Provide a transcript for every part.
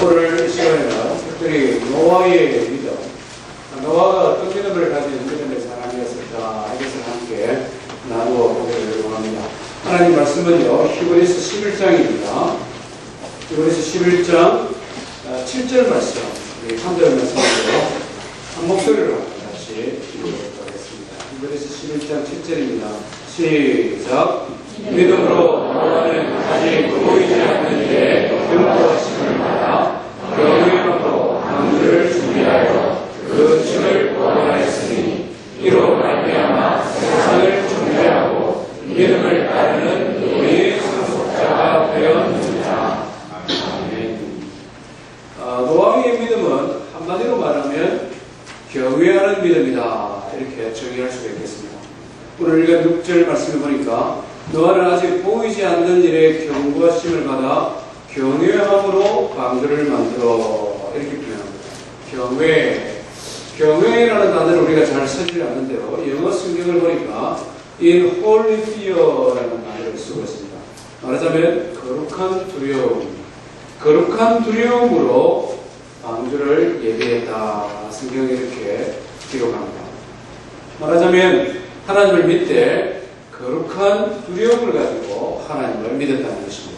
오늘 이 시간에는 특별히 노아의 믿음, 노아가 어떤 믿음을 가진 믿음의 사람이었을까 이것을 함께 나누어 보기를 원합니다. 하나님 말씀은요, 히브리서 11장입니다. 히브리서 11장 7절 말씀, 3절 말씀인데요. 한 목소리로 같이 읽어보도록 하겠습니다. 히브리서 11장 7절입니다. 시작. 믿음으로 노아는 아직 보이지 않는 일에 경고하심을 받아 경외함으로 방주를 준비하여 그 층을 보관하였으니 이로 말미암아 세상을 존재하고 믿음을 따르는 우리의 상속자가 되었느니라. 아멘. 노아의 믿음은 한마디로 말하면 경외하는 믿음이다, 이렇게 정의할 수가 있겠습니다. 오늘 우리가 6절 말씀을 보니까 노아는 아직 보이지 않는 일에 경고하심을 받아 경외함으로 방주를 만들어, 이렇게 표현합니다. 경외라는 단어를 우리가 잘 쓰지 않는데요, 영어 성경을 보니까 in holy fear라는 단어를 쓰고 있습니다. 말하자면 거룩한 두려움으로 방주를 예배했다, 성경이 이렇게 기록합니다. 말하자면 하나님을 믿되 거룩한 두려움을 가지고 하나님을 믿었다는 것입니다.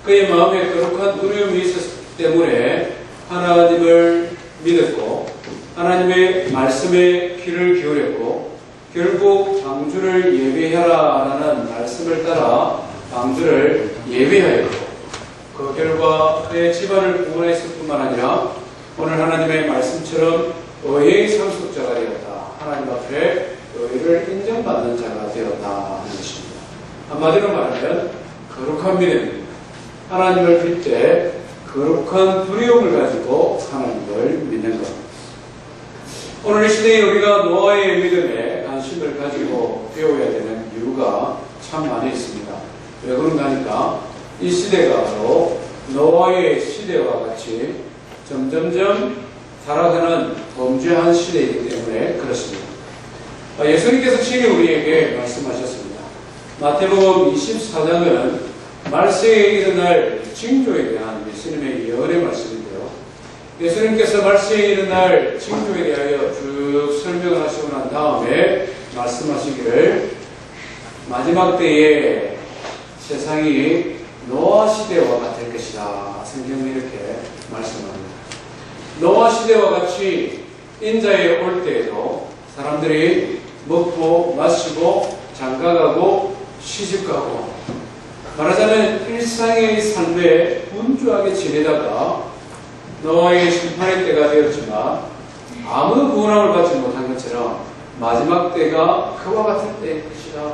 그의 마음에 거룩한 두려움이 있었기 때문에 하나님을 믿었고 하나님의 말씀에 귀를 기울였고 결국 방주를 예배하라라는 말씀을 따라 방주를 예배하였고 그 결과 그의 집안을 구원했을 뿐만 아니라 오늘 하나님의 말씀처럼 의의 상속자가 되었다, 하나님 앞에 의를 인정받는 자가 되었다 하는 것입니다. 한마디로 말하면 거룩한 믿음입니다. 하나님을 빌 때 거룩한 두려움을 가지고 하나님을 믿는 것. 오늘 이 시대에 우리가 노아의 믿음에 관심을 가지고 배워야 되는 이유가 참 많이 있습니다. 왜 그런가 하니까 이 시대가 바로 노아의 시대와 같이 점점점 살아가는 범죄한 시대이기 때문에 그렇습니다. 예수님께서 친히 우리에게 말씀하셨습니다. 마태복음 24장은 말세에 일어날 징조에 대한 예수님의 예언의 말씀인데요. 예수님께서 말세에 일어날 징조에 대하여 쭉 설명을 하시고 난 다음에 말씀하시기를 마지막 때에 세상이 노아 시대와 같을 것이다, 성경이 이렇게 말씀합니다. 노아 시대와 같이 인자에 올 때에도 사람들이 먹고 마시고 장가가고 시집가고 말하자면 일상의 삶에 분주하게 지내다가 노아의 심판의 때가 되었지만 아무 구원함을 받지 못한 것처럼 마지막 때가 그와 같은 때일 것이다.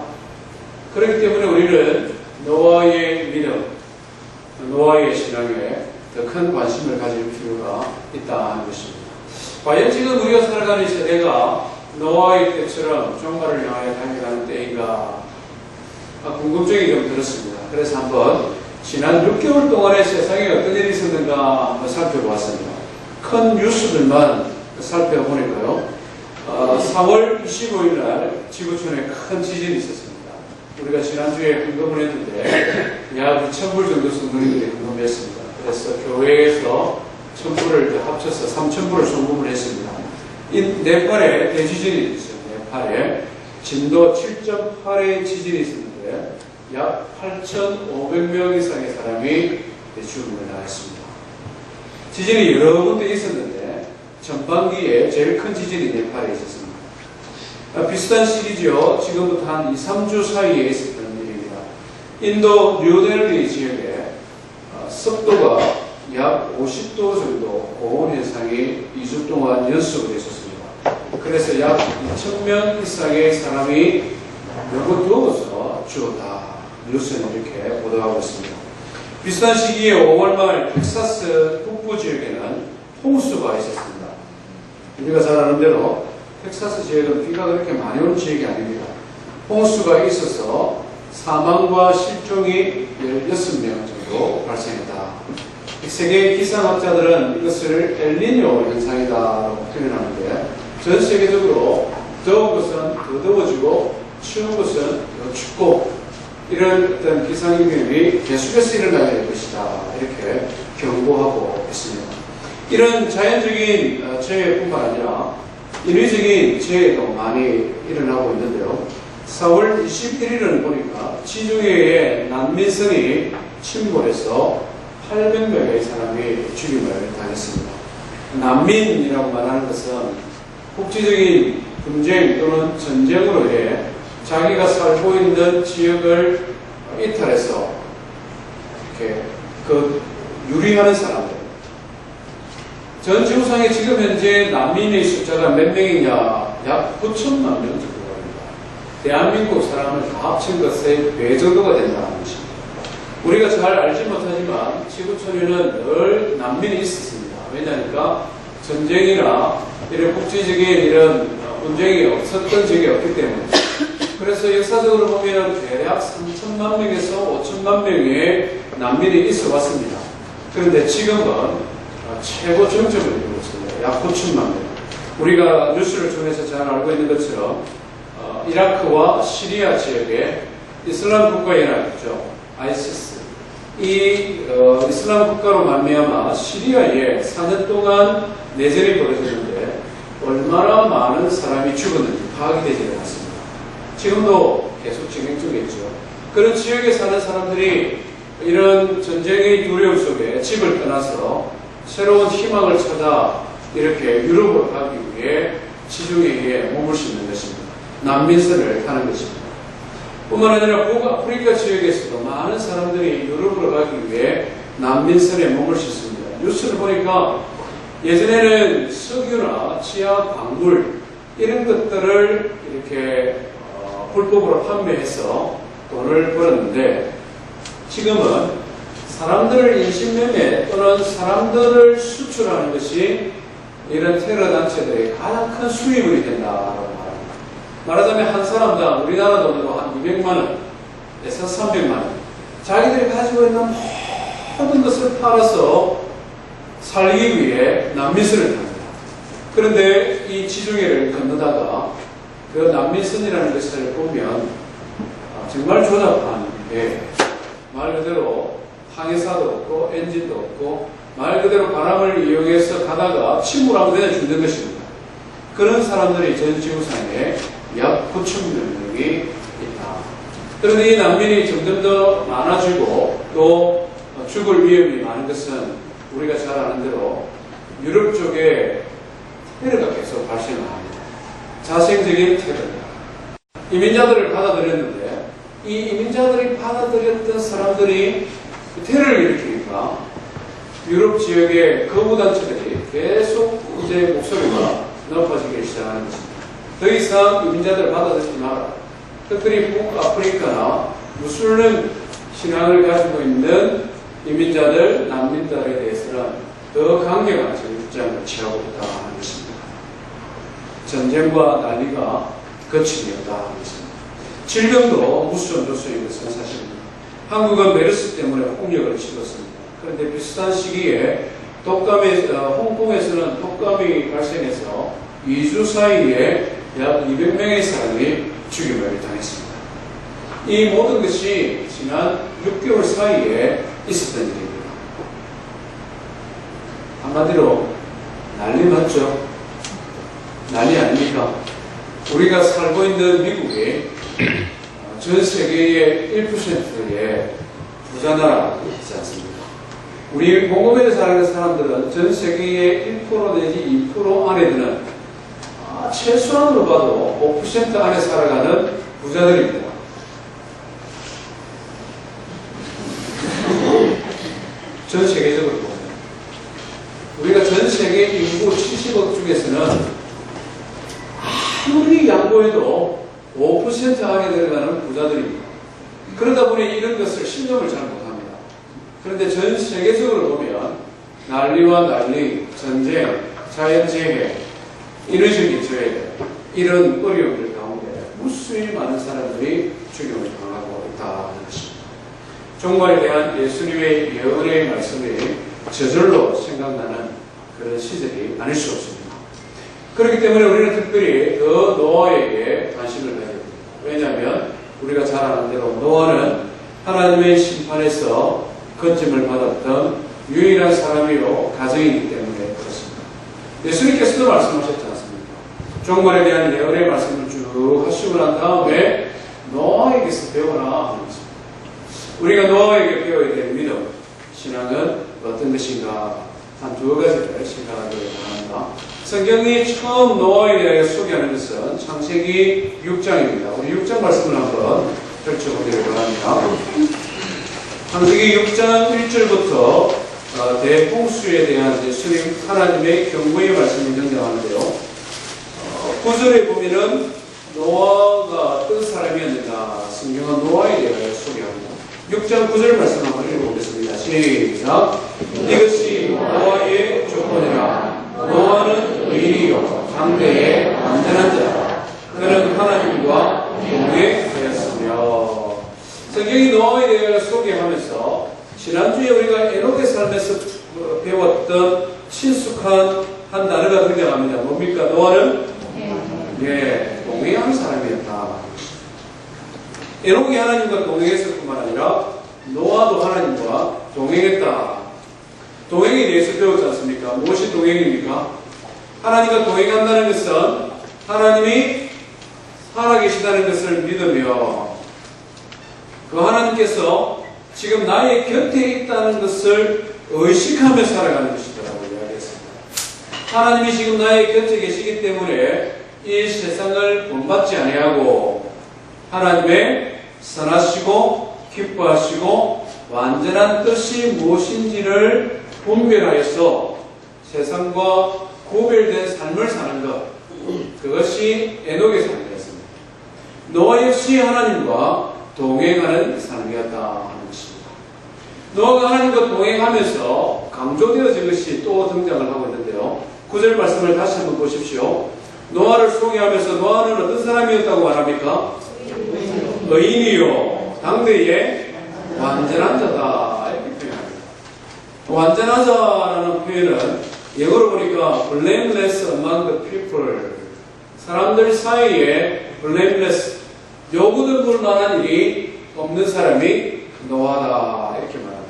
그렇기 때문에 우리는 노아의 믿음, 노아의 신앙에 더 큰 관심을 가질 필요가 있다 하는 것입니다. 과연 지금 우리가 살아가는 이 세대가 노아의 때처럼 종말을 향하여 달려가는 때인가 궁금증이 좀 들었습니다. 그래서 한번 지난 6개월 동안에 세상에 어떤 일이 있었는가 한번 살펴보았습니다. 큰 뉴스들만 살펴보니까요, 4월 25일 날 지구촌에 큰 지진이 있었습니다. 우리가 지난주에 헌금을 했는데 약 2,000불 정도 성도님들이 헌금했습니다. 그래서 교회에서 1,000불을 합쳐서 3,000불을 송금을 했습니다. 이 네팔에 대지진이 있었어요. 네팔에 진도 7.8의 지진이 있었는데 약 8,500명 이상의 사람이 죽음을 당했습니다. 지진이 여러 군데 있었는데 전반기에 제일 큰 지진이 네팔에 있었습니다. 비슷한 시기죠. 지금부터 한 2-3주 사이에 있었던 일입니다. 인도 뉴델리 지역에 습도가 약 50도 정도 고온 현상이 2주 동안 연속으로 있었습니다. 그래서 약 2,000명 이상의 사람이 너무 더워서 죽었다, 뉴스는 이렇게 보도하고 있습니다. 비슷한 시기에 5월 말 텍사스 북부 지역에는 홍수가 있었습니다. 우리가 잘 아는 대로 텍사스 지역은 비가 그렇게 많이 오는 지역이 아닙니다. 홍수가 있어서 사망과 실종이 16명 정도 발생했다. 세계 기상학자들은 이것을 엘니뇨 현상이다라고 표현하는데 전 세계적으로 더운 것은 더 더워지고 추운 것은 더 춥고 이런 어떤 기상이변이 계속해서 일어나야 될 것이다, 이렇게 경고하고 있습니다. 이런 자연적인 재해뿐만 아니라 인위적인 재해도 많이 일어나고 있는데요. 4월 21일은 보니까 지중해에 난민선이 침몰해서 800명의 사람이 죽임을 당했습니다. 난민이라고 말하는 것은 국제적인 분쟁 또는 전쟁으로 인해 자기가 살고 있는 지역을 이탈해서 이렇게 유리하는 사람들. 전 지구상에 지금 현재 난민의 숫자가 몇 명이냐? 약 9천만 명 정도가 됩니다. 대한민국 사람을 다 합친 것의 배 정도가 된다는 것입니다. 우리가 잘 알지 못하지만 지구촌에는 늘 난민이 있었습니다. 왜냐하니까 전쟁이나 이런 국제적인 이런 분쟁이 없었던 적이 없기 때문에. 그래서 역사적으로 보면 대략 3천만 명에서 5천만 명의 난민이 있어 왔습니다. 그런데 지금은 최고 정점을 이루고 있습니다. 약 9천만 명. 우리가 뉴스를 통해서 잘 알고 있는 것처럼 이라크와 시리아 지역에 이슬람 국가연합 있죠. 아이시스. 이 이슬람 국가로 말미암아 시리아에 4년 동안 내전이 벌어졌는데 얼마나 많은 사람이 죽었는지 파악이 되지 않았습니다. 지금도 계속 진행 중에 있죠. 그런 지역에 사는 사람들이 이런 전쟁의 두려움 속에 집을 떠나서 새로운 희망을 찾아 이렇게 유럽으로 가기 위해 지중해에 몸을 싣는 것입니다. 난민선을 타는 것입니다. 뿐만 아니라 북아프리카 지역에서도 많은 사람들이 유럽으로 가기 위해 난민선에 몸을 싣습니다. 뉴스를 보니까 예전에는 석유나 치아, 광물 이런 것들을 이렇게 불법으로 판매해서 돈을 벌었는데 지금은 사람들을 인신매매 또는 사람들을 수출하는 것이 이런 테러 단체들의 가장 큰 수입원이 된다라고 말합니다. 말하자면 한 사람당 우리나라 돈으로 한 200만 원에서 300만 원 자기들이 가지고 있는 모든 것을 팔아서 살기 위해 난민선을 탑니다. 그런데 이 지중해를 건너다가 그 난민선이라는 것을 보면 정말 조잡한 게 말 그대로 항해사도 없고 엔진도 없고 말 그대로 바람을 이용해서 가다가 침몰하고 그냥 죽는 것입니다. 그런 사람들이 전 지구상에 약 9천 명이 있다. 그런데 이 난민이 점점 더 많아지고 또 죽을 위험이 많은 것은 우리가 잘 아는 대로 유럽 쪽에 테러가 계속 발생을 합니다. 자생적인 테러입니다. 이민자들을 받아들였는데 이 이민자들이 받아들였던 사람들이 테러를 일으키니까 유럽 지역의 거부단체들이 계속 이제 목소리가 높아지기 시작하는 것입니다. 더 이상 이민자들을 받아들이지 마라. 특별히 북아프리카나 무슬림 신앙을 가지고 있는 이민자들, 난민들에 대해서는 더 강력한 입장을 취하고 있다는 것입니다. 전쟁과 난리가 거침이 없다는 것입니다. 질병도 무수전도수인 것은 사실입니다. 한국은 메르스 때문에 홍역을 치렀습니다. 그런데 비슷한 시기에 홍콩에서는 독감이 발생해서 2주 사이에 약 200명의 사람이 죽임을 당했습니다. 이 모든 것이 지난 6개월 사이에 있었던 일입니다. 한마디로 난리 맞죠? 난리 아닙니까? 우리가 살고 있는 미국이 전 세계의 1%의 부자 나라가 있지 않습니까? 우리 몽고메에 사는 사람들은 전 세계의 1% 내지 2% 안에 드는 최소한으로 봐도 5% 안에 살아가는 부자들입니다. 전 세계적으로 보면 우리가 전 세계 인구 70억 중에서는 아무리 양보해도 5% 안에 들어가는 부자들입니다. 그러다 보니 이런 것을 신경을 잘 못합니다. 그런데 전 세계적으로 보면 난리와 난리, 전쟁, 자연재해, 인위적인 재해 이런 어려움들 가운데 무수히 많은 사람들이 죽임을 당하고 있다는 것입니다. 종말에 대한 예수님의 예언의 말씀이 저절로 생각나는 그런 시절이 아닐 수 없습니다. 그렇기 때문에 우리는 특별히 더 노아에게 관심을 가져야 됩니다. 왜냐하면 우리가 잘 아는 대로 노아는 하나님의 심판에서 건짐을 받았던 유일한 사람이요 가정이기 때문에 예수님께서도 말씀하셨지 않습니까? 종말에 대한 예언의 말씀을 쭉 하시고 난 다음에 노아에게서 배워라 하는 것입니다. 우리가 노아에게 배워야 될 믿음, 신앙은 어떤 것인가? 한 두 가지를 생각하기를 바랍니다. 성경이 처음 노아에 대하여 소개하는 것은 창세기 6장입니다. 우리 6장 말씀을 한번 펼쳐보기를 바랍니다. 창세기 6장 1절부터 대홍수에 대한 예수님 하나님의 경고의 말씀이 등장하는데요. 9절에 보면은 노아가 어떤 사람이었는가 성경은 노아에 대하여 소개합니다. 6장 9절 말씀 한번 읽어보겠습니다. 시작. 이것이 노아의 조건이라. 노아는 의인이요 당대의 완전한 자라. 그는 하나님과 동행하였으며. 성경이 노아에 대하여 소개하면서 지난주에 우리가 에녹의 삶에서 배웠던 친숙한 한 단어가 등장합니다. 뭡니까? 노아는 동행하는 사람이었다. 에녹이 하나님과 동행했을 뿐만 아니라 노아도 하나님과 동행했다. 동행에 대해서 배웠지 않습니까? 무엇이 동행입니까? 하나님과 동행한다는 것은 하나님이 살아계시다는 것을 믿으며 그 하나님께서 지금 나의 곁에 있다는 것을 의식하며 살아가는 것이라고 이야기했습니다. 하나님이 지금 나의 곁에 계시기 때문에 이 세상을 본받지 아니하고 하나님의 선하시고 기뻐하시고 완전한 뜻이 무엇인지를 분별하여서 세상과 구별된 삶을 사는 것, 그것이 에녹의 삶이었습니다. 노아 역시 하나님과 동행하는 삶이었다 하는 것입니다. 노아가 하나님과 동행하면서 강조되어진 것이 또 등장을 하고 있는데요. 9절 말씀을 다시 한번 보십시오. 노아를 소개하면서 노아는 어떤 사람이었다고 말합니까? 의인이요 당대의 완전한 자다 이렇게 표현합니다. 완전한 자라는 표현은 영어로 보니까 blameless among the people, 사람들 사이에 blameless, 요구들 볼 만한 일이 없는 사람이 노아다 이렇게 말합니다.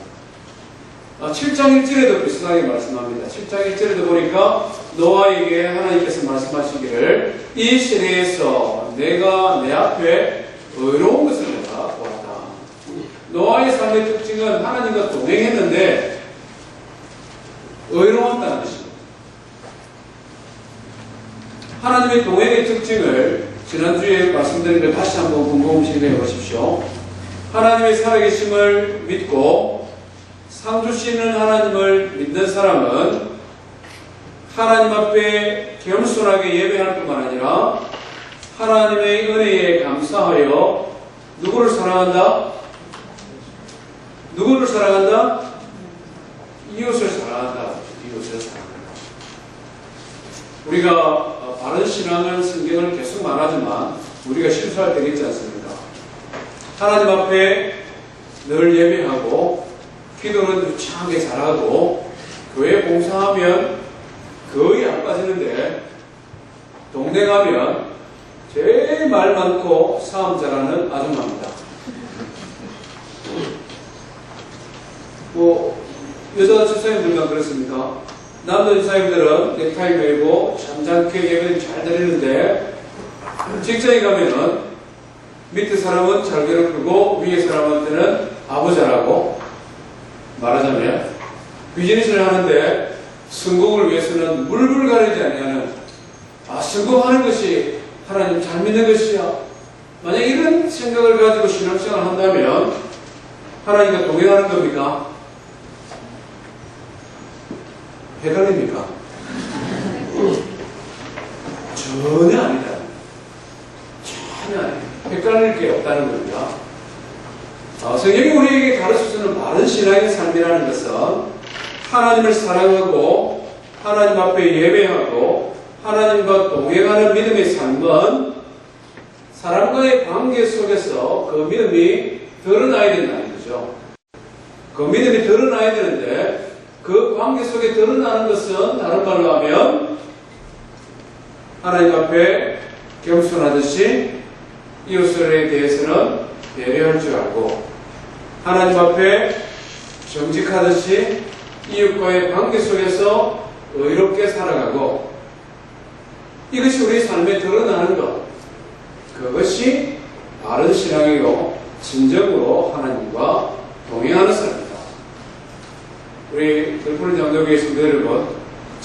7장 1절에도 비슷하게 말씀합니다. 7장 1절에도 보니까 노아에게 하나님께서 말씀하시기를 이 시대에서 내가 내 앞에 의로운 것을 내가 보았다. 노아의 삶의 특징은 하나님과 동행했는데 의로웠다는 것입니다. 하나님의 동행의 특징을 지난주에 말씀드린 걸 다시 한번 궁금증해 보십시오. 하나님의 살아계심을 믿고 상 주시는 하나님을 믿는 사람은 하나님 앞에 겸손하게 예배할 뿐만 아니라 하나님의 은혜에 감사하여 누구를 사랑한다? 누구를 사랑한다? 이웃을 사랑한다. 이웃을 사랑한다. 우리가 바른 신앙을 성경을 계속 말하지만 우리가 실수할 때가 있지 않습니까? 하나님 앞에 늘 예배하고 기도는 유창하게 잘하고 교회 봉사하면 거의 안 빠지는데 동네 가면 제일 말 많고 사업 잘하는 아줌마입니다. 여자 집사님들과 그렇습니까? 남자 집사님들은 넥타이 매고 잠잠게 예배를 잘 드리는데 직장에 가면은 밑에 사람은 잘 괴롭히고 위에 사람한테는 아부자라고 말하자면 비즈니스를 하는데 성공을 위해서는 물불 가리지 아니하는 성공하는 것이 하나님 잘 믿는 것이야. 만약 이런 생각을 가지고 신앙생활을 한다면 하나님과 동행하는 겁니까? 헷갈립니까? 전혀 아니다. 전혀 아니다. 헷갈릴 게 없다는 겁니다. 성경이 우리에게 가르쳐주는 바른 신앙의 삶이라는 것은 하나님을 사랑하고 하나님 앞에 예배하고 하나님과 동행하는 믿음의 삶은 사람과의 관계 속에서 그 믿음이 드러나야 된다는 거죠. 그 믿음이 드러나야 되는데 그 관계 속에 드러나는 것은 다른 말로 하면 하나님 앞에 겸손하듯이 이웃에 대해서는 배려할 줄 알고 하나님 앞에 정직하듯이 이웃과의 관계 속에서 의롭게 살아가고 이것이 우리 삶에 드러나는 것, 그것이 바른 신앙이고 진정으로 하나님과 동행하는 삶입니다. 우리 들푸른 장로교회 성도 여러분,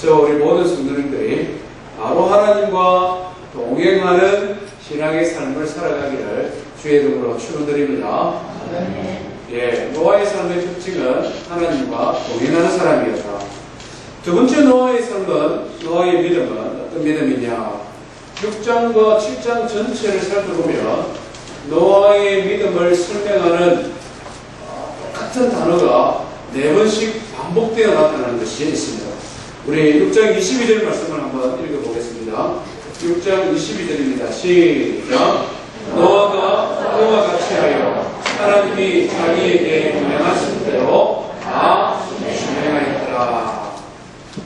우리 모든 성도님들이 바로 하나님과 동행하는 신앙의 삶을 살아가기를 주의 이름으로 축원드립니다. 예, 노아의 삶의 특징은 하나님과 동행하는 사람이었다. 두 번째 노아의 삶은, 노아의 믿음은 어떤 믿음이냐? 6장과 7장 전체를 살펴보면 노아의 믿음을 설명하는 똑같은 단어가 4번씩 반복되어 나타나는 것이 있습니다. 우리 6장 22절 말씀을 한번 읽어보겠습니다. 6장 22절입니다. 시작. 노아가 그와 같이 하여 하나님이 자기에게 명하신 대로 다 준행하였더라.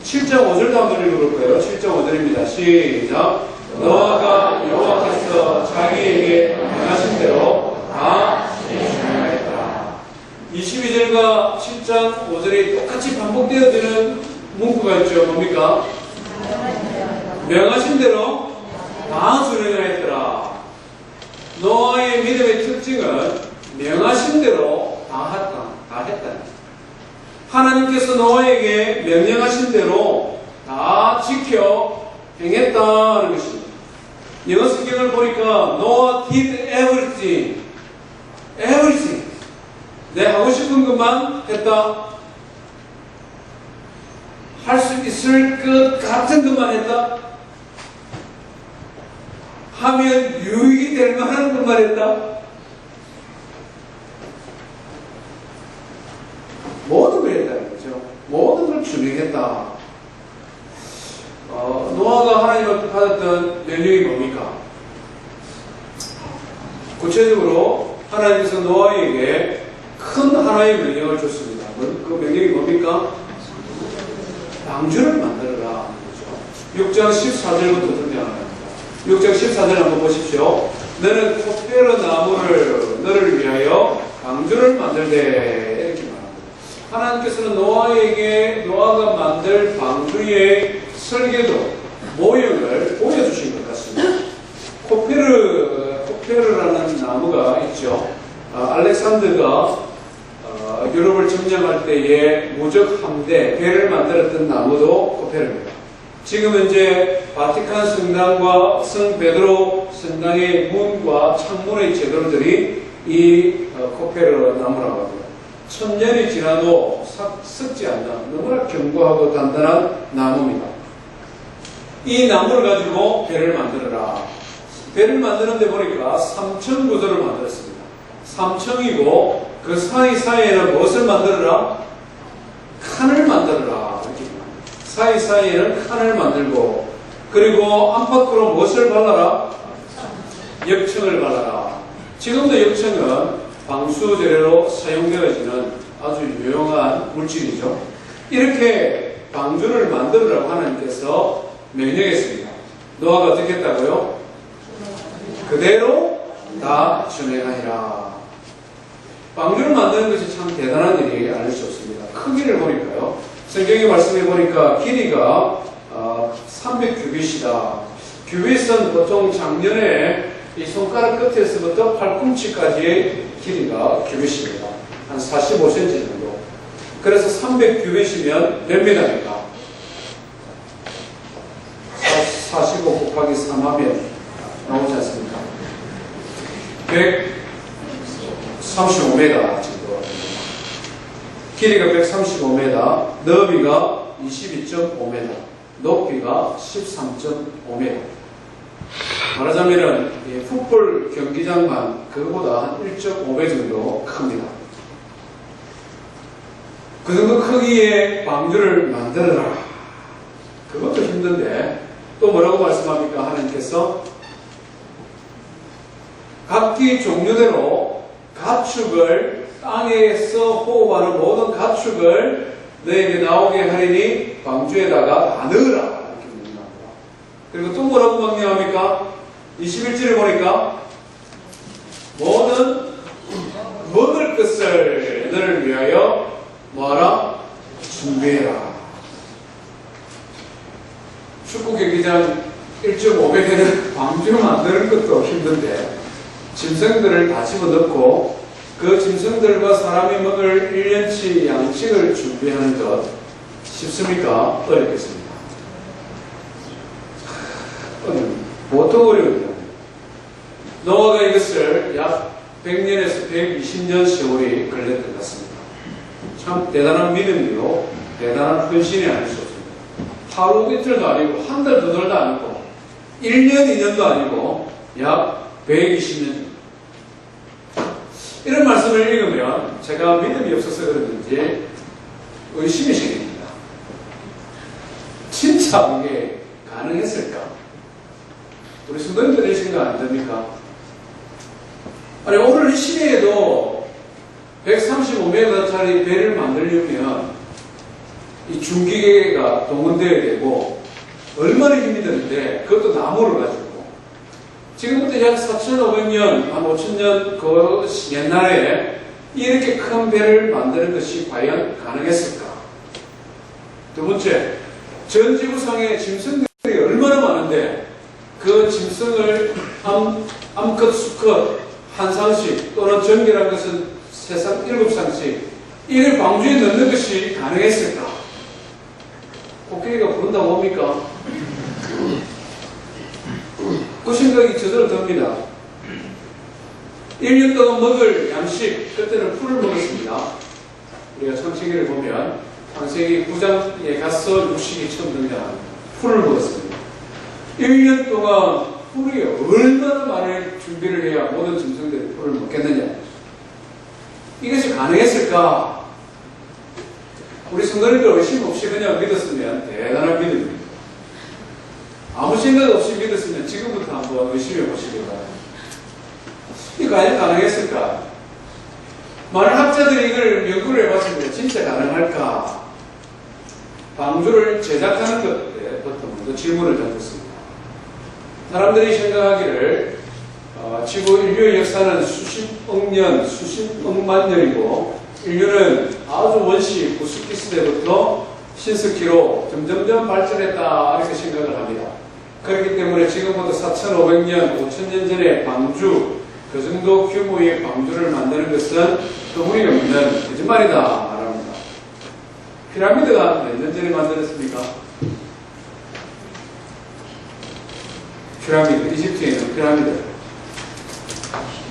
7장 5절도 한번 읽어볼 거예요. 7장 5절입니다. 시작. 노아가 여호와께서 자기에게 명하신 대로 다 준행하였더라. 22절과 7장 5절이 똑같이 반복되어지는 문구가 있죠. 뭡니까? 명하신 대로 다 준행하였더라. 노아의 믿음의 특징은 명하신 대로 다 했다. 하나님께서 노아에게 명령하신 대로 다 지켜 행했다는 것입니다. 영어 성경을 보니까 Noah did everything. 내 하고 싶은 것만 했다. 할 수 있을 것 같은 것만 했다. 하면 유익이 될 만한 것만 했다. 모든 걸 했다는 거죠. 모든 걸 준행했다. 노아가 하나님을 받았던 명령이 뭡니까? 구체적으로 하나님께서 노아에게 큰 하나의 명령을 줬습니다. 그 명령이 뭡니까? 방주를 만들어라. 6장 14절부터 등장합니다. 6장 14절 한번 보십시오. 너는 코페르 나무를 너를 위하여 방주를 만들되, 이렇게 말합니다. 하나님께서는 노아가 만들 방주의 설계도, 모형을 보여주신 것 같습니다. 코페르라는 나무가 있죠. 알렉산더가 유럽을 점령할 때에 무적 함대, 배를 만들었던 나무도 코페르입니다. 지금 현재 바티칸 성당과 성 베드로 성당의 문과 창문의 제도들이 이 코페르 나무라고 합니다. 1000년이 지나도 썩지 않는 너무나 견고하고 단단한 나무입니다. 이 나무를 가지고 배를 만들어라. 배를 만드는데 보니까 3층 구조를 만들었습니다. 3층이고 그 사이사이에는 무엇을 만들어라? 칸을 만들어라. 이렇게 사이사이에는 칸을 만들고, 그리고 안팎으로 무엇을 발라라? 역청을 발라라. 지금도 역청은 방수 재료로 사용되어지는 아주 유용한 물질이죠. 이렇게 방주를 만들으라고 하나님께서 명령했습니다. 노아가 어떻게 했다고요? 그대로 다 준행하니라. 방주를 만드는 것이 참 대단한 일이 아닐 수 없습니다. 크기를 보니까요. 성경에 말씀해 보니까 길이가 300규빗이다. 규빗은 보통 작년에 이 손가락 끝에서부터 팔꿈치까지의 길이가 규빗입니다. 한 45cm 정도. 그래서 300규빗이면 몇 미터입니까? 45 곱하기 3 하면 나오지 않습니까? 135m 정도. 길이가 135m, 너비가 22.5m, 높이가 13.5m. 말하자면은 풋볼 경기장만 그거보다 한 1.5배 정도 큽니다. 그 정도 크기의 방주를 만들어라. 그것도 힘든데 또 뭐라고 말씀합니까? 하나님께서 각기 종류대로 가축을, 땅에서 호흡하는 모든 가축을 너에게 나오게 하리니 방주에다가 다 넣으라. 이렇게 명령합니다. 그리고 또 뭐라고 명령합니까? 21절에 보니까 모든 먹을 것을 너를 위하여 뭐하라? 준비해라. 축구 경기장 1.5배 되는 광주를 만드는 것도 힘든데 짐승들을 다 집어넣고 그 짐승들과 사람이 먹을 1년치 양식을 준비하는 것 쉽습니까? 어렵겠습니다. 보통 어려워요. 노아가 이것을 약 100년에서 120년 세월이 걸렸던 것 같습니다. 참 대단한 믿음이요, 대단한 헌신이 아닐 수 없습니다. 하루 이틀도 아니고 한 달 두 달도 아니고 1년 2년도 아니고 약 120년. 이런 말씀을 읽으면 제가 믿음이 없어서 그러는지 의심이 생깁니다. 진짜 이게 가능했을까? 우리 성도님들이 생각 안 됩니까? 아니, 오늘 이 시대에도 135m짜리 배를 만들려면 이 중기계가 동원되어야 되고 얼마나 힘이 드는데 그것도 나무를 가지고 지금부터 약 4,500년, 한 5,000년 그 옛날에 이렇게 큰 배를 만드는 것이 과연 가능했을까? 두 번째, 전 지구상에 짐승들이 얼마나 많은데 그 짐승을 암컷, 수컷 한 상씩 또는 정기라는 것은 세상 7상씩 이걸 방주에 넣는 것이 가능했을까? 코끼리가 부른다고 봅니까? 그 생각이 저절로 듭니다. 1년 동안 먹을 양식, 그때는 풀을 먹었습니다. 우리가 창세기를 보면 창세기 9장에 가서 육식이 처음 등장합니다. 풀을 먹었습니다. 1년 동안 풀이 얼마나 많은 준비를 해야 모든 짐승들이 풀을 먹겠느냐. 이것이 가능했을까? 우리 성도님들 의심 없이 그냥 믿었으면 대단한 믿음입니다. 아무 생각 없이 믿었으면 지금부터 한번 의심해 보시기 바랍니다. 이게 과연 가능했을까? 많은 학자들이 이걸 연구를 해봤습니다. 진짜 가능할까? 방주를 제작하는 것부터 먼저 질문을 던졌습니다. 사람들이 생각하기를 지구 인류의 역사는 수십억 년, 수십억만 년이고 인류는 아주 원시 구석기 시대부터 신석기로 점점점 발전했다 이렇게 생각을 합니다. 그렇기 때문에 지금부터 4,500년, 5,000년 전에 방주, 그 정도 규모의 방주를 만드는 것은 터무니없는 거짓말이다 말합니다. 피라미드가 몇 년 전에 만들었습니까? 피라미드, 이집트에 있는 피라미드.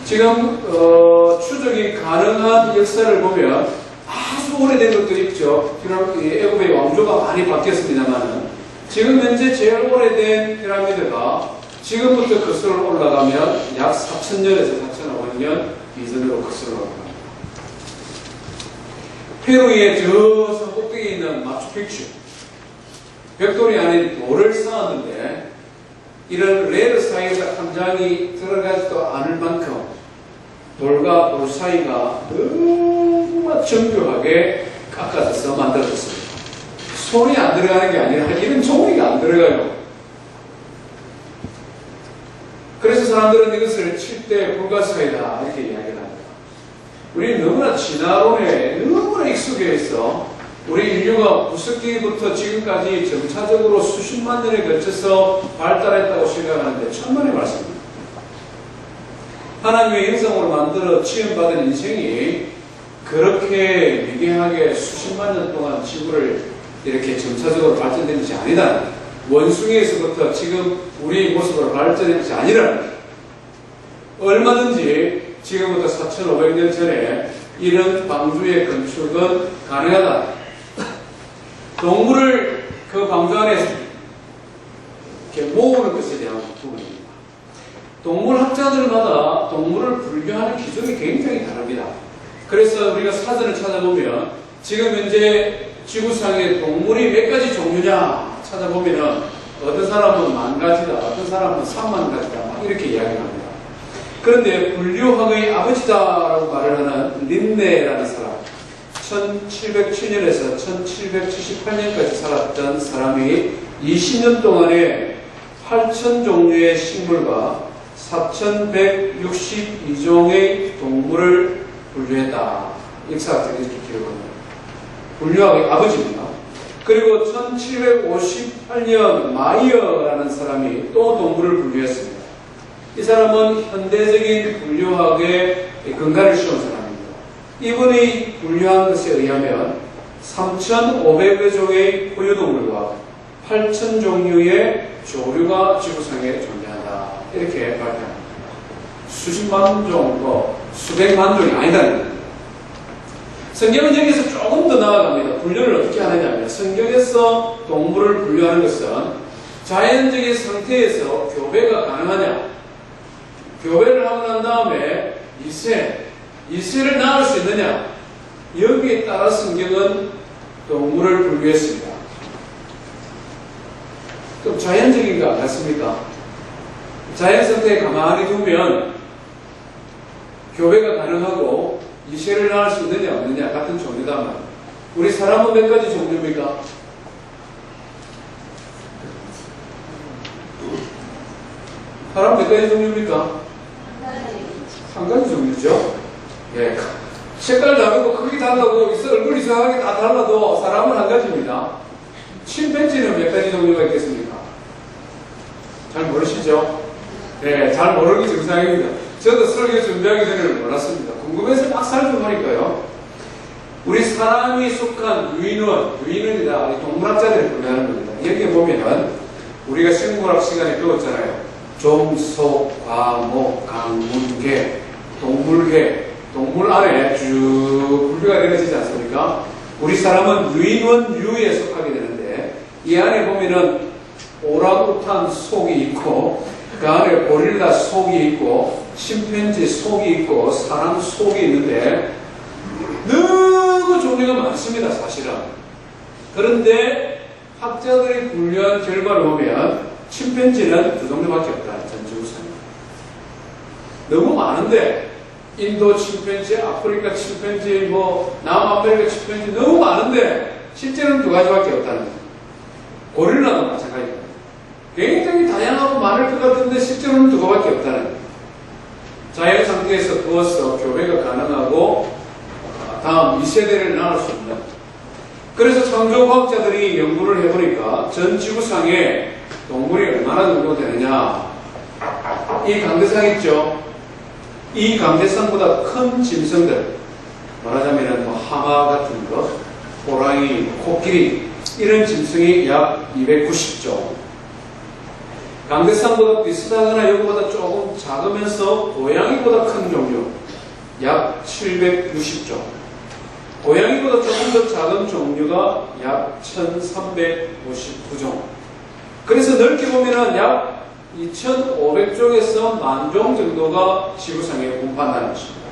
지금 추적이 가능한 역사를 보면 아주 오래된 것도 있죠. 애굽의 왕조가 많이 바뀌었습니다만은 지금 현재 제일 오래된 피라미드가 지금부터 거슬러 올라가면 약 4,000년에서 4,500년 이전으로 거슬러 올라갑니다. 페루의 저 산 꼭대기에 있는 마추픽추, 벽돌이 아닌 돌을 쌓았는데 이런 레드 사이에다 한 장이 들어가지도 않을 만큼 돌과 돌 사이가 너무 정교하게 깎아져서 만들어졌습니다. 손이 안 들어가는 게 아니라 이런 종이가 안 들어가요. 그래서 사람들은 이것을 7대 불가사이다 이렇게 이야기를 합니다. 우리는 너무나 진화론에 너무나 익숙해 있어 우리 인류가 구석기부터 지금까지 점차적으로 수십만 년에 걸쳐서 발달했다고 생각하는데 천만의 말씀입니다. 하나님의 형상으로 만들어 지음받은 인생이 그렇게 미개하게 수십만 년 동안 지구를 이렇게 점차적으로 발전된 것이 아니다. 원숭이에서부터 지금 우리 모습으로 발전된 것이 아니라 얼마든지 지금부터 4,500년 전에 이런 방주의 건축은 가능하다. 동물을 그 방주 안에 이렇게 모으는 것에 대한 부분입니다. 동물 학자들마다 동물을 분류하는 기준이 굉장히 다릅니다. 그래서 우리가 사전을 찾아보면 지금 현재 지구상에 동물이 몇 가지 종류냐 찾아보면은 어떤 사람은 10,000가지다, 어떤 사람은 30,000가지다 막 이렇게 이야기합니다. 그런데 분류학의 아버지다라고 말을 하는 린네라는 사람, 1707년에서 1778년까지 살았던 사람이 20년 동안에 8,000종류의 식물과 4,162종의 동물을 분류했다. 역사학자들이 이렇게 기록합니다. 분류학의 아버지입니다. 그리고 1758년 마이어라는 사람이 또 동물을 분류했습니다. 이 사람은 현대적인 분류학의 근간을 씌운 사람입니다. 이분이 분류한 것에 의하면 3,500여 종의 포유동물과 8,000종류의 조류가 지구상에 존재한다. 이렇게 발표합니다. 수십만 종, 수백만 종이 아니다는 겁니다. 성경은 여기서 조금 더 나아갑니다. 분류를 어떻게 하느냐면, 성경에서 동물을 분류하는 것은 자연적인 상태에서 교배가 가능하냐, 교배를 하고 난 다음에 이세를 낳을 수 있느냐, 여기에 따라 성경은 동물을 분류했습니다. 그럼 자연적인가 같습니까? 자연 상태에 가만히 두면 교배가 가능하고 이세를 낳을 수 있느냐 없느냐 같은 종류다만, 우리 사람은 몇 가지 종류입니까? 사람 몇 가지 종류입니까? 한 가지 종류죠. 예. 색깔 다르고 크기 다르고 얼굴 이상하게 다 달라도 사람은 한 가지입니다. 침팬지는 몇 가지 종류가 있겠습니까? 잘 모르시죠? 네, 잘 모르기 정상입니다. 저도 설교 준비하기 전에는 몰랐습니다. 궁금해서 막 살펴보니까요. 우리 사람이 속한 유인원이다. 동물학자들이 분류하는 겁니다. 여기에 보면은 우리가 생물학 시간에 배웠잖아요. 종, 속, 과, 목, 강, 문, 개, 동물계, 동물 안에 쭉 분류가 되어지지 않습니까? 우리 사람은 유인원 유에 속하게 되는데, 이 안에 보면은 오랑우탄 속이 있고, 그 안에 고릴라 속이 있고, 침팬지 속이 있고, 사람 속이 있는데, 너무 종류가 많습니다, 사실은. 그런데 학자들이 분류한 결과를 보면 침팬지는 두 종류밖에 없다, 전 지구상에. 너무 많은데, 인도 침팬지, 아프리카 침팬지, 남아메리카 침팬지 너무 많은데 실제로는 두 가지밖에 없다는 거예요. 고릴라도 마찬가지입니다. 굉장히 다양하고 많을 것 같은데 실제로는 두 가지밖에 없다는 거예요. 자연 상태에서 부어서 교배가 가능하고 다음 2세대를 낳을 수 있는. 그래서 창조과학자들이 연구를 해보니까 전 지구상에 동물이 얼마나 정도 되느냐. 이 강대상 있죠? 이 강대상보다 큰 짐승들, 말하자면 하마 같은 것, 호랑이, 코끼리, 이런 짐승이 약 290종. 강대상보다 비슷하거나 여기보다 조금 작으면서 고양이보다 큰 종류, 약 760종. 고양이보다 조금 더 작은 종류가 약 1359종. 그래서 넓게 보면은 약 2,500종에서 10,000종 정도가 지구상에 분포한다는 것입니다.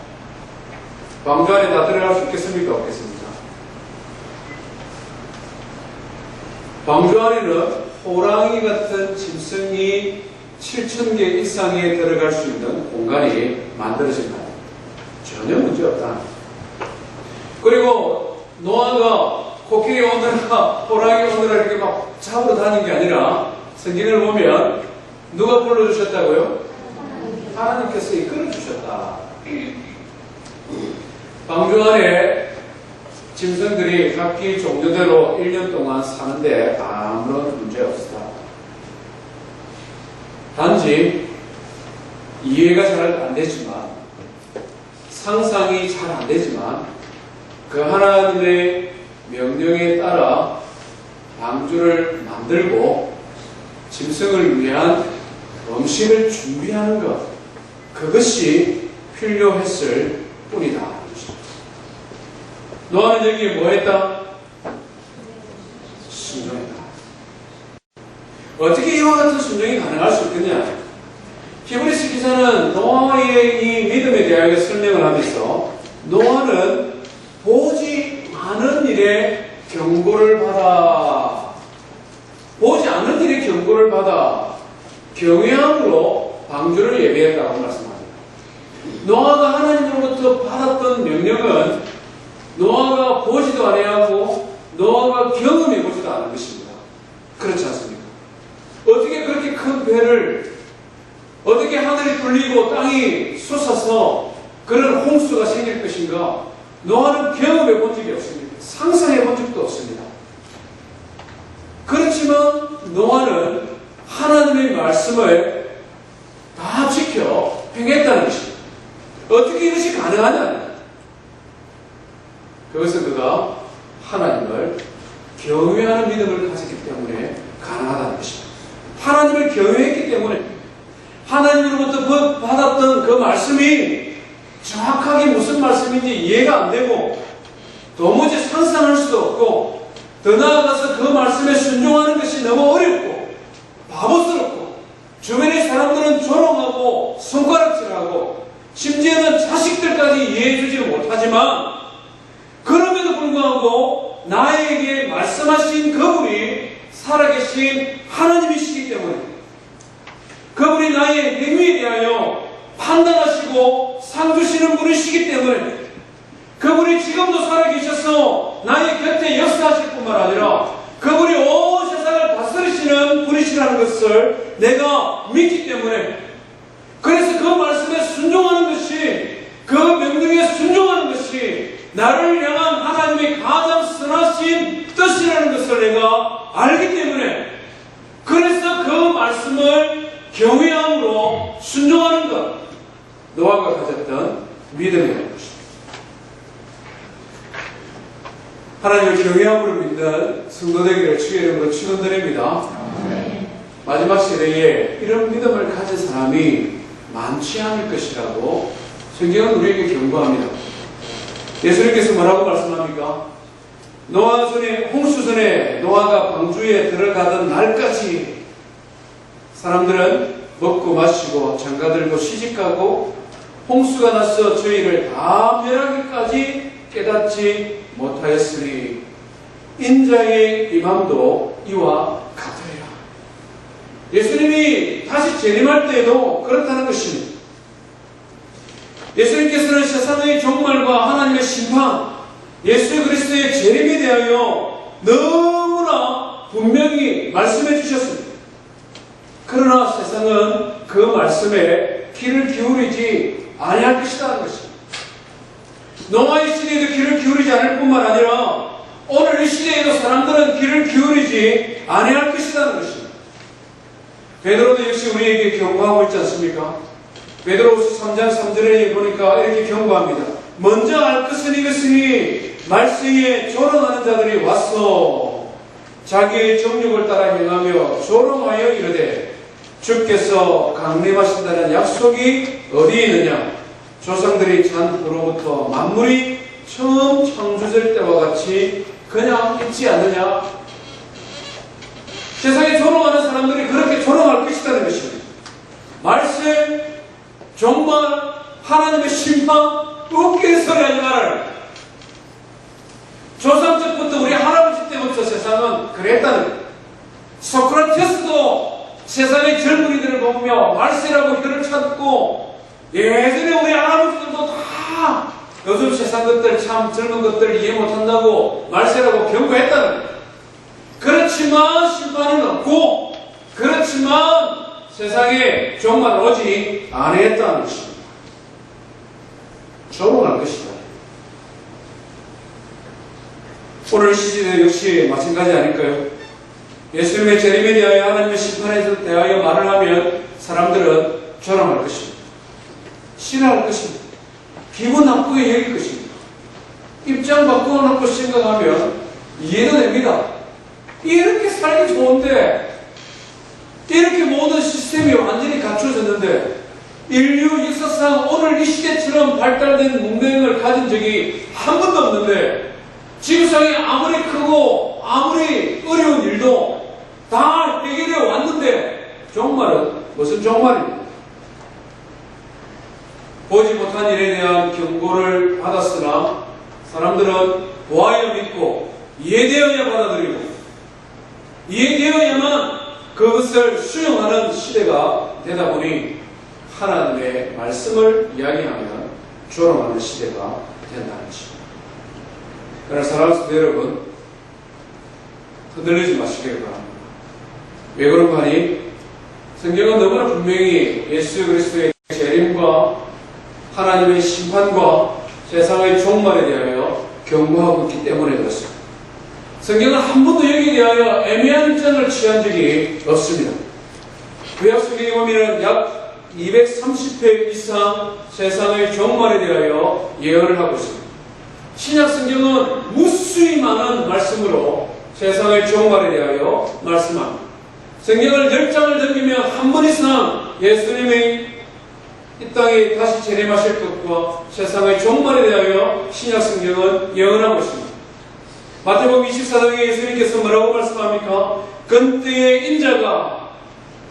광주 안에 다 들어갈 수 있겠습니까? 없겠습니까? 광주 안에는 호랑이 같은 짐승이 7,000개 이상에 들어갈 수 있는 공간이 만들어진다. 전혀 문제 없다. 그리고 노아가 코끼리 오느라 호랑이 오느라 이렇게 막 잡으러 다닌 게 아니라 성경을 보면 누가 불러주셨다고요? 하나님께서 이끌어주셨다. 광주 안에 짐승들이 각기 종류대로 1년 동안 사는데 아무런 문제 없었다. 단지 이해가 잘 안 되지만, 상상이 잘 안 되지만, 그 하나님의 명령에 따라 방주를 만들고 짐승을 위한 음식을 준비하는 것, 그것이 필요했을 뿐이다. 노아는 여기에 뭐 했다? 순종했다. 어떻게 이와 같은 순종이 가능할 수 있겠냐? 히브리서 기사는 노아의 이 믿음에 대하여 설명을 하면서, 노아는 보지 않은 일에 경고를 받아, 보지 않은 일에 경고를 받아 경외함으로 방주를 예비했다고 말씀합니다. 노아가 하나님으로부터 받았던 명령은 노아가 보지도 아니하고 노아가 경험해보지도 않은 것입니다. 그렇지 않습니까? 어떻게 그렇게 큰 배를, 어떻게 하늘이 뚫리고 땅이 솟아서 그런 홍수가 생길 것인가? 노아는 경험해본 적이 없습니다. 상상해본 적도 없습니다. 노아는 하나님의 말씀을 다 지켜 행했다는 것입니다. 어떻게 이것이 가능하냐? 그것은 그가 하나님을 경외하는 믿음을 가졌기 때문에 가능하다는 것입니다. 하나님을 경외했기 때문에 하나님으로부터 받았던 그 말씀이 정확하게 무슨 말씀인지 이해가 안 되고 도무지 상상할 수도 없고 더 나아가서 그 말씀에 순종하는 것이 너무 어렵고 바보스럽고 주변의 사람들은 조롱하고 손가락질하고 심지어는 자식들까지 이해해주지 못하지만 그럼에도 불구하고 나에게 말씀하신 그분이 살아계신 하나님이시기 때문에 그분이 나의 행위에 대하여 판단하시고 상 주시는 분이시기 때문에 그분이 지금도 살아계셔서 나의 곁에 역사하실 뿐만 아니라 그분이 온 세상을 다스리시는 분이시라는 것을 내가 믿기 때문에 그래서 그 말씀에 순종하는 것이 그 명령에 순종하는 것이 나를 향한 하나님의 가장 선하신 뜻이라는 것을 내가 알기 때문에 그래서 그 말씀을 경외함으로 순종하는 것 노아가 가졌던 믿음이라는 것입니다. 하나님을 경외함으로 믿는 성도 되기를 주의 이름으로 축원드립니다. 마지막 시대에 이런 믿음을 가진 사람이 많지 않을 것이라고 성경은 우리에게 경고합니다. 예수님께서 뭐라고 말씀합니까? 노아전에 홍수전에 노아가 방주에 들어가던 날까지 사람들은 먹고 마시고 장가들고 시집가고 홍수가 나서 저희를 다 멸하기까지 깨닫지 못하였으니 인자의 임함도 이와 같으리라. 예수님이 다시 재림할 때에도 그렇다는 것입니다. 예수님께서는 세상의 종말과 하나님의 심판, 예수 그리스도의 재림에 대하여 너무나 분명히 말씀해 주셨습니다. 그러나 세상은 그 말씀에 귀를 기울이지 아니할 것이라는 것입니다. 노아의 시대에도 귀를 기울이지 않을 뿐만 아니라 오늘 이 시대에도 사람들은 귀를 기울이지 아니할 것이라는 것입니다. 베드로도 역시 우리에게 경고하고 있지 않습니까? 베드로후서 3장 3절에 보니까 이렇게 경고합니다. 먼저 알 것은 이것이니 말씀에 조롱하는 자들이 와서 자기의 정욕을 따라 행하며 조롱하여 이르되 주께서 강림하신다는 약속이 어디 있느냐? 조상들이 잔 후로부터 만물이 처음 창조될 때와 같이 그냥 있지 않느냐? 세상에 조롱하는 사람들이 그렇게 조롱할 것이라는 것입니다. 말씀, 종말, 하나님의 심판, 웃기는 소리 하지 말아라. 조상 때부터 우리 할아버지 때부터 세상은 그랬다는 거예요. 소크라테스도 세상의 젊은이들을 보며 말세라고 혀를 찾고 예전에 우리 할아버지들도 다 요즘 세상 것들 참 젊은 것들 이해 못한다고 말세라고 경고했다는 거예요. 그렇지만 심판은 없고 그렇지만 세상에 종말 오지 아니했다는 것입니다. 조롱할 것이다. 오늘 시대 역시 마찬가지 아닐까요? 예수님의 재림에 대하여 하나님의 심판에 대하여 말을 하면 사람들은 조롱할 것입니다. 싫어할 것입니다. 기분 나쁘게 여길 것입니다. 입장 바꿔놓고 생각하면 이해도 됩니다. 이렇게 살기 좋은데 이렇게 모든 시스템이 완전히 갖춰졌는데 인류 역사상 오늘 이 시대처럼 발달된 문명을 가진 적이 한 번도 없는데 지구상이 아무리 크고 아무리 어려운 일도 다 해결해 왔는데 종말은 무슨 종말입니까? 보지 못한 일에 대한 경고를 받았으나 사람들은 보아야 믿고 이해되어야 받아들이고 이해되어야만 그것을 수용하는 시대가 되다 보니 하나님의 말씀을 이야기하면 조롱하는 시대가 된다는 것입니다. 그러나 사랑하는 성도 여러분, 흔들리지 마시길 바랍니다. 왜 그런가 하니 성경은 너무나 분명히 예수 그리스도의 재림과 하나님의 심판과 세상의 종말에 대하여 경고하고 있기 때문에 그렇습니다. 성경은 한 번도 여기에 대하여 애매한 입장을 취한 적이 없습니다. 구약 성경에 보면 약 230회 이상 세상의 종말에 대하여 예언을 하고 있습니다. 신약 성경은 무수히 많은 말씀으로 세상의 종말에 대하여 말씀합니다. 성경을 10장을 넘기면 한 번 이상 예수님의 이 땅에 다시 재림하실 것과 세상의 종말에 대하여 신약 성경은 예언하고 있습니다. 마태복음 24장에 예수님께서 뭐라고 말씀합니까? 근때에 인자가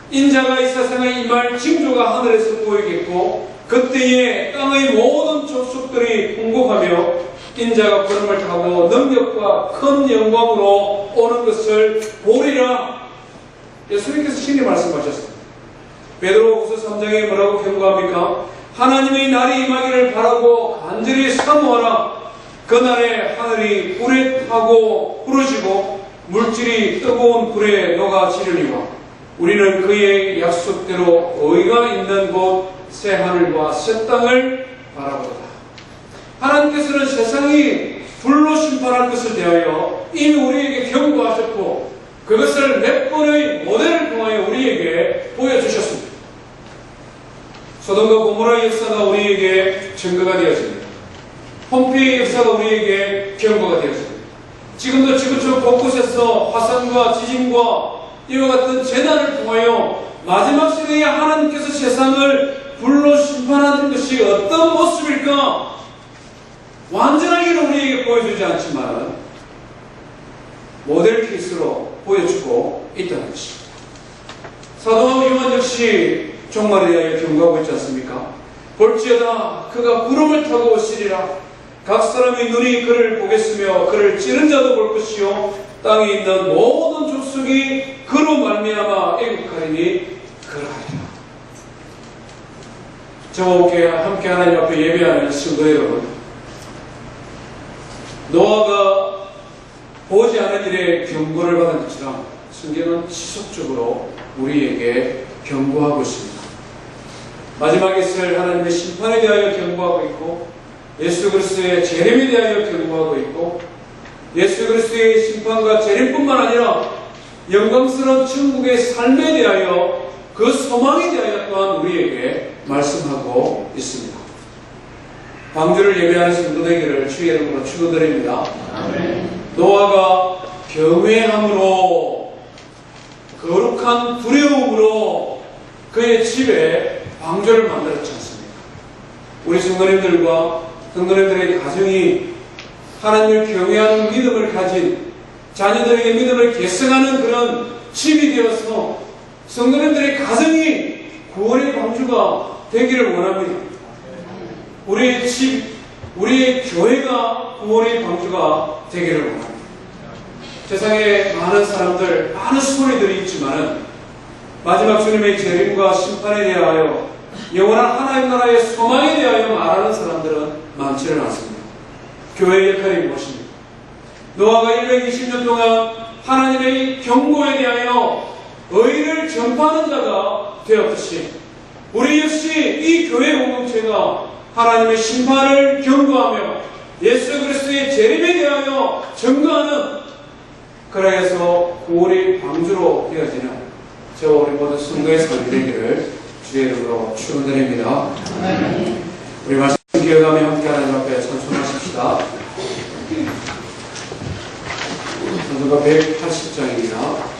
이 세상에 임할 징조가 하늘에서 보이겠고 그때에 땅의 모든 족속들이 공곡하며 인자가 구름을 타고 능력과 큰 영광으로 오는 것을 보리라. 예수님께서 신이 말씀하셨습니다. 베드로후서 3장에 뭐라고 경고합니까? 하나님의 날이 임하기를 바라고 간절히 사모하라. 그날에 하늘이 불에 타고 부러지고 물질이 뜨거운 불에 녹아지르니와 우리는 그의 약속대로 의가 있는 곳 새 하늘과 새 땅을 바라보다. 하나님께서는 세상이 불로 심판할 것을 대하여 이미 우리에게 경고하셨고 그것을 몇 번의 모델을 통하여 우리에게 보여주셨습니다. 소돔과 고모라의 역사가 우리에게 증거가 되었습니다. 폼페이의 역사가 우리에게 경고가 되었습니다. 지금도 지구촌 곳곳에서 화산과 지진과 이와 같은 재난을 통하여 마지막 시대에 하나님께서 세상을 불로 심판하는 것이 어떤 모습일까? 완전하게는 우리에게 보여주지 않지만 모델 케이스로 보여주고 있다는 것입니다. 사도와 요한 역시 종말에 대하여 경고하고 있지 않습니까? 볼지어다 그가 구름을 타고 오시리라. 각 사람의 눈이 그를 보겠으며 그를 찌른 자도 볼 것이요 땅에 있는 모든 족속이 그로 말미암아 애국하리니 그러하리라. 저와 함께 하나님 앞에 예배하는 성도 여러분, 노아가 보지 않은 일에 경고를 받은 것처럼 성경은 지속적으로 우리에게 경고하고 있습니다. 마지막에 있을 하나님의 심판에 대하여 경고하고 있고 예수 그리스도의 재림에 대하여 경고하고 있고 예수 그리스도의 심판과 재림뿐만 아니라 영광스러운 천국의 삶에 대하여 그 소망에 대하여 또한 우리에게 말씀하고 있습니다. 방주를 예배하는 성도되기를 주의 이름으로 축원드립니다. 노아가 경외함으로 거룩한 두려움으로 그의 집에 방주를 만들었지 않습니까? 우리 성도님들의 가정이 하나님을 경외하는 믿음을 가진 자녀들에게 믿음을 계승하는 그런 집이 되어서 성도님들의 가정이 구원의 방주가 되기를 원합니다. 우리의 집, 우리의 교회가 구원의 방주가 되기를 원합니다. 세상에 많은 사람들, 많은 스토리들이 있지만 마지막 주님의 재림과 심판에 대하여 영원한 하나님 나라의 소망에 대하여 말하는 사람들은 많지는 않습니다. 교회의 역할이 무엇입니까? 노아가 120년 동안 하나님의 경고에 대하여 의를 전파하는 자가 되었듯이 우리 역시 이 교회 공동체가 하나님의 심판을 경고하며 예수 그리스도의 재림에 대하여 증거하는 그래서 구원의 방주로 되어지는 저와 우리 모든 성도의 삶이 되기를 주의 이름으로 축원드립니다. 우리 말씀 기억하며 함께 하나님 앞에 찬송하십시다. 찬송가 180장입니다.